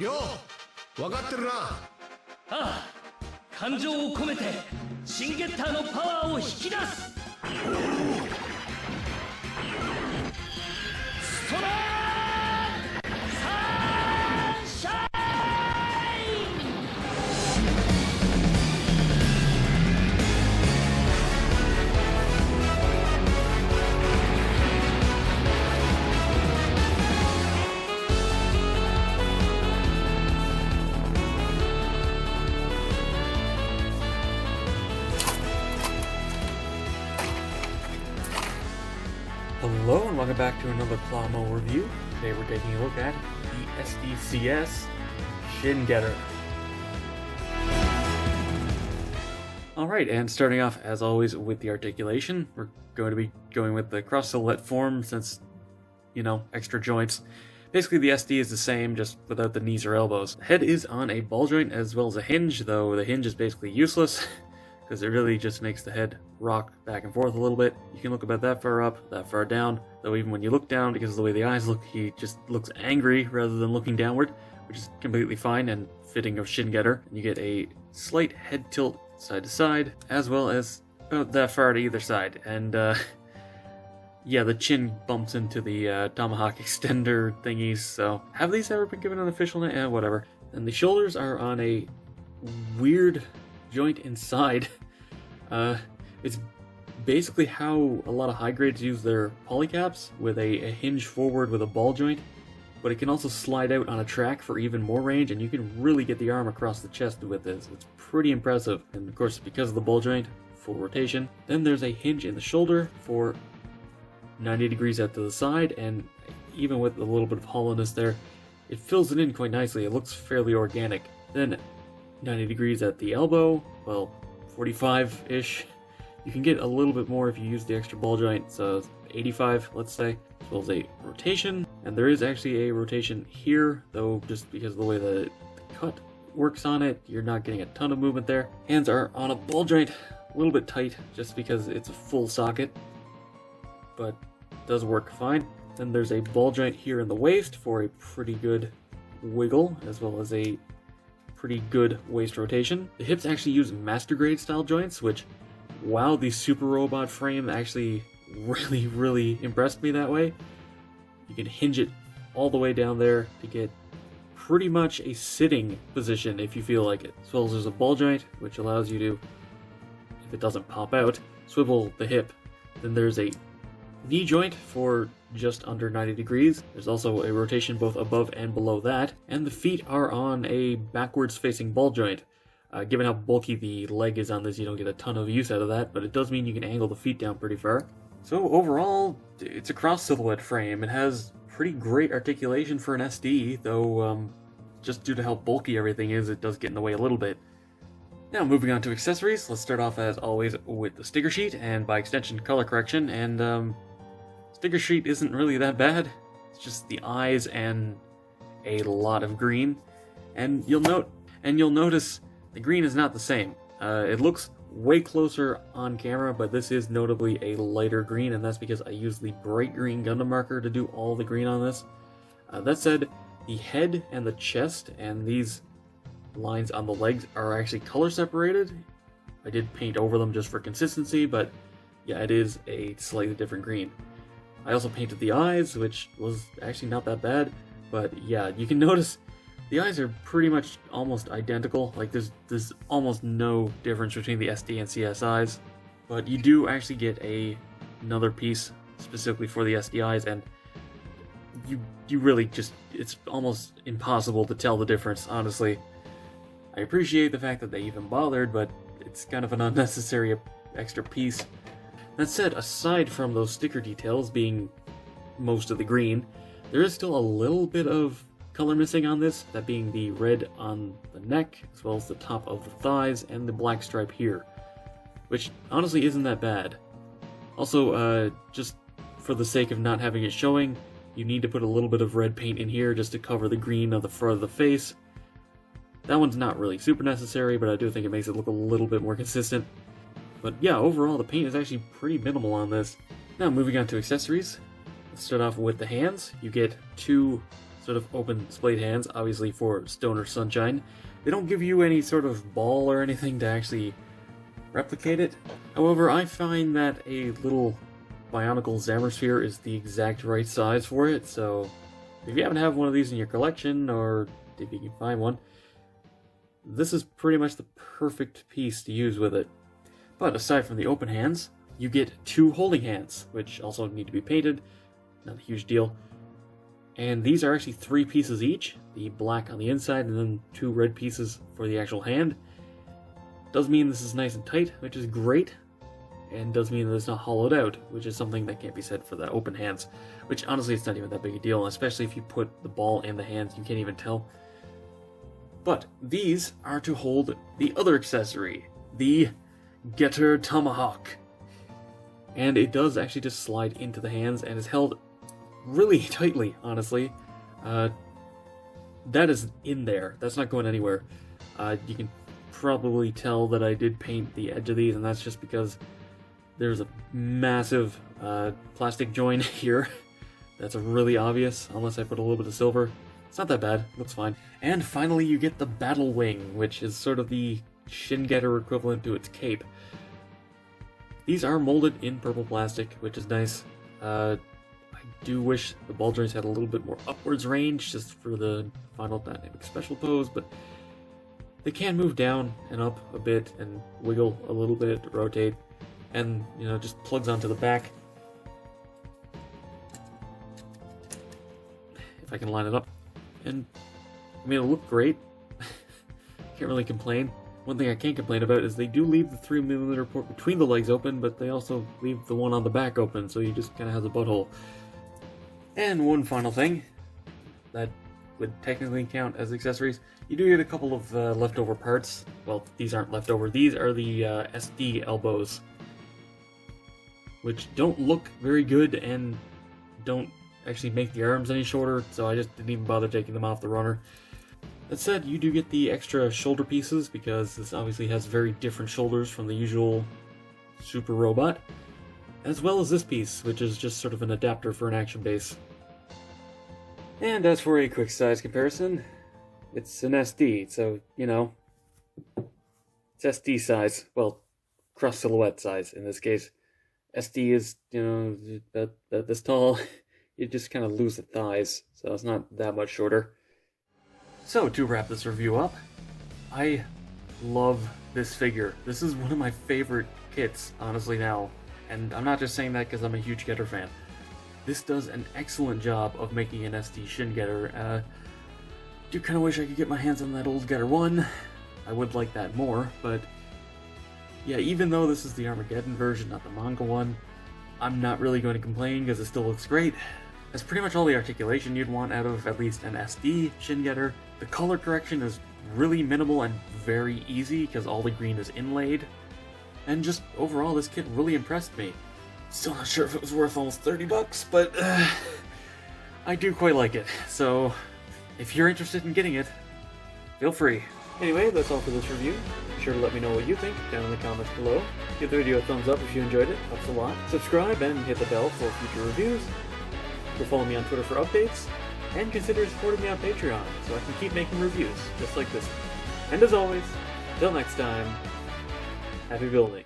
よう、分かってるな。ああ、感情を込めてシンゲッターのパワーを引き出す。ストローサンシャイン。Hello and welcome back to another Plamo review. Today we're taking a look at the SDCS Shin Getter. Alright, and starting off as always with the articulation, we're going to be going with the cross silhouette form since, you know, extra joints. Basically the SD is the same, just without the knees or elbows. The head is on a ball joint as well as a hinge, though the hinge is basically useless. Because it really just makes the head rock back and forth a little bit. You can look about that far up, that far down, though even when you look down, because of the way the eyes look, he just looks angry rather than looking downward, which is completely fine and fitting of Shin Getter. And you get a slight head tilt side to side, as well as about that far to either side. And yeah, the chin bumps into the tomahawk extender thingies, so have these ever been given an official name? Whatever. And the shoulders are on a weird joint inside. It's basically how a lot of high grades use their polycaps, with a hinge forward with a ball joint, but it can also slide out on a track for even more range, and you can really get the arm across the chest with this. It's pretty impressive, and of course because of the ball joint, full rotation. Then there's a hinge in the shoulder for 90 degrees out to the side, and even with a little bit of hollowness there, it fills it in quite nicely. It looks fairly organic. Then 90 degrees at the elbow, well, 45-ish. You can get a little bit more if you use the extra ball joint, so 85, let's say, as well as a rotation. And there is actually a rotation here, though just because of the way the cut works on it, you're not getting a ton of movement there. Hands are on a ball joint, a little bit tight, just because it's a full socket, but does work fine. Then there's a ball joint here in the waist for a pretty good wiggle, as well as a pretty good waist rotation. The hips actually use master grade style joints, which, wow, the Super Robot frame actually really impressed me that way. You can hinge it all the way down there to get pretty much a sitting position if you feel like it. As well as there's a ball joint, which allows you to, if it doesn't pop out, swivel the hip. Then there's a knee joint for just under 90 degrees. There's also a rotation both above and below that, and the feet are on a backwards facing ball joint. Given how bulky the leg is on this, you don't get a ton of use out of that, but it does mean you can angle the feet down pretty far. So overall, it's a cross silhouette frame. It has pretty great articulation for an SD, though just due to how bulky everything is, it does get in the way a little bit. Now moving on to accessories, let's start off as always with the sticker sheet, and by extension color correction, and sticker sheet isn't really that bad. It's just the eyes and a lot of green, and you'll notice the green is not the same. It looks way closer on camera, but this is notably a lighter green, and that's because I used the bright green Gundam marker to do all the green on this. That said, the head and the chest and these lines on the legs are actually color separated. I did paint over them just for consistency, but yeah, it is a slightly different green. I also painted the eyes, which was actually not that bad, but yeah, you can notice the eyes are pretty much almost identical. Like there's almost no difference between the SD and CS eyes, but you do actually get another piece specifically for the SD eyes, and you really just, it's almost impossible to tell the difference, honestly. I appreciate the fact that they even bothered, but it's kind of an unnecessary extra piece. That said, aside from those sticker details being most of the green, there is still a little bit of color missing on this, that being the red on the neck, as well as the top of the thighs, and the black stripe here, which honestly isn't that bad. Also, just for the sake of not having it showing, you need to put a little bit of red paint in here just to cover the green of the front of the face. That one's not really super necessary, but I do think it makes it look a little bit more consistent. But yeah, overall the paint is actually pretty minimal on this. Now moving on to accessories. Let's start off with the hands. You get two sort of open splayed hands, obviously for Stone or Sunshine. They don't give you any sort of ball or anything to actually replicate it. However, I find that a little Bionicle Zammersphere is the exact right size for it, so if you happen to have one of these in your collection, or if you can find one, this is pretty much the perfect piece to use with it. But aside from the open hands, you get 2 holding hands, which also need to be painted, not a huge deal. And these are actually 3 pieces each, the black on the inside and then 2 red pieces for the actual hand. Does mean this is nice and tight, which is great, and does mean that it's not hollowed out, which is something that can't be said for the open hands, which honestly it's not even that big a deal, especially if you put the ball in the hands, you can't even tell. But these are to hold the other accessory, the Getter Tomahawk. And it does actually just slide into the hands and is held really tightly, honestly. That is in there. That's not going anywhere. You can probably tell that I did paint the edge of these, and that's just because there's a massive plastic join here. That's really obvious, unless I put a little bit of silver. It's not that bad, looks fine. And finally you get the Battle Wing, which is sort of the Shin Getter equivalent to its cape. These are molded in purple plastic, which is nice. I do wish the ball joints had a little bit more upwards range, just for the final dynamic special pose, but they can move down and up a bit and wiggle a little bit to rotate, and just plugs onto the back. If I can line it up. And I mean, it'll look great. Can't really complain. One thing I can't complain about is they do leave the 3mm port between the legs open, but they also leave the one on the back open, so you just kind of have the butthole. And one final thing that would technically count as accessories, you do get a couple of leftover parts. Well, these aren't leftover, these are the SD elbows, which don't look very good and don't actually make the arms any shorter, so I just didn't even bother taking them off the runner. That said, you do get the extra shoulder pieces, because this obviously has very different shoulders from the usual Super Robot, as well as this piece, which is just sort of an adapter for an action base. And as for a quick size comparison, it's an SD, so, it's SD size. Well, cross silhouette size in this case. SD is, about this tall. You just kind of lose the thighs, so it's not that much shorter. So, to wrap this review up, I love this figure. This is one of my favorite kits, honestly, now. And I'm not just saying that because I'm a huge Getter fan. This does an excellent job of making an SD Shin Getter. Do kind of wish I could get my hands on that old Getter 1. I would like that more, but yeah, even though this is the Armageddon version, not the manga one, I'm not really going to complain because it still looks great. That's pretty much all the articulation you'd want out of at least an SD Shin Getter. The color correction is really minimal and very easy because all the green is inlaid. And just overall, this kit really impressed me. Still not sure if it was worth almost $30, but I do quite like it. So if you're interested in getting it, feel free. Anyway, that's all for this review. Be sure to let me know what you think down in the comments below. Give the video a thumbs up if you enjoyed it, helps a lot. Subscribe and hit the bell for future reviews. You'll follow me on Twitter for updates, and consider supporting me on Patreon so I can keep making reviews just like this one. And as always, until next time, happy building.